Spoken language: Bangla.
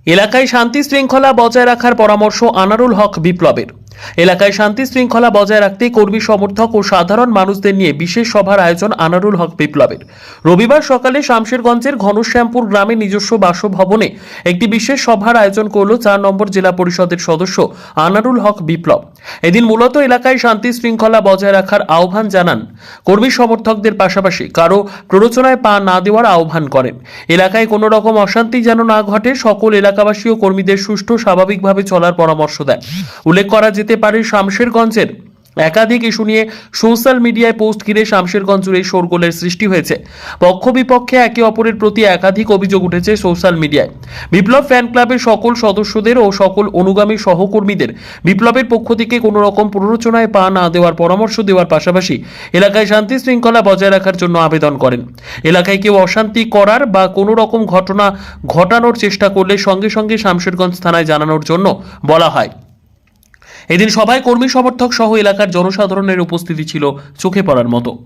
এলাকায় শান্তি শৃঙ্খলা বজায় রাখার পরামর্শ আনারুল হক বিপ্লবের। এলাকায় শান্তি শৃঙ্খলা বজায় রাখতে কর্মী সমর্থক ও সাধারণ মানুষদের নিয়ে বিশেষ সভার আয়োজন আনারুল হক বিপ্লবের। রবিবার সকালে শামশেরগঞ্জের ঘনশ্যামপুর গ্রামে নিজস্ব বাসভবনে একটি বিশেষ সভার আয়োজন করল ৪ নম্বর জেলা পরিষদের সদস্য আনারুল হক বিপ্লব। এদিন মূলত এলাকায় শান্তি শৃঙ্খলা বজায় রাখার আহ্বান জানান কর্মী সমর্থকদের, পাশাপাশি কারো প্ররোচনায় পা না দেওয়ার আহ্বান করেন। এলাকায় কোনো রকম অশান্তি যেন না ঘটে, সকল এলাকাবাসী ও কর্মীদের সুষ্ঠু স্বাভাবিকভাবে চলার পরামর্শ দেন। উল্লেখ করা যেতে পারে, শামশেরগঞ্জের একাধিক ইস্যু নিয়ে সোশ্যাল মিডিয়ায় পোস্ট ঘিরে শামশেরগঞ্জ জুড়ে শোরগোলের সৃষ্টি হয়েছে। পক্ষ বিপক্ষে একে অপরের প্রতি একাধিক অভিযোগ উঠেছে সোশ্যাল মিডিয়ায়। বিপ্লব ফ্যান ক্লাবের সকল সদস্যদের ও সকল অনুগামী সহকর্মীদের বিপ্লবের পক্ষ থেকে কোনো রকম প্ররোচনায় পা না দেওয়ার পরামর্শ দেওয়ার পাশাপাশি এলাকায় শান্তি শৃঙ্খলা বজায় রাখার জন্য আবেদন করেন। এলাকায় কেউ অশান্তি করার বা কোনো রকম ঘটনা ঘটানোর চেষ্টা করলে সঙ্গে সঙ্গে শামশেরগঞ্জ থানায় জানানোর জন্য বলা হয়। এদিন সভায় কর্মী সমর্থক সহ এলাকার জনসাধারণের উপস্থিতি ছিল চোখে পড়ার মতো।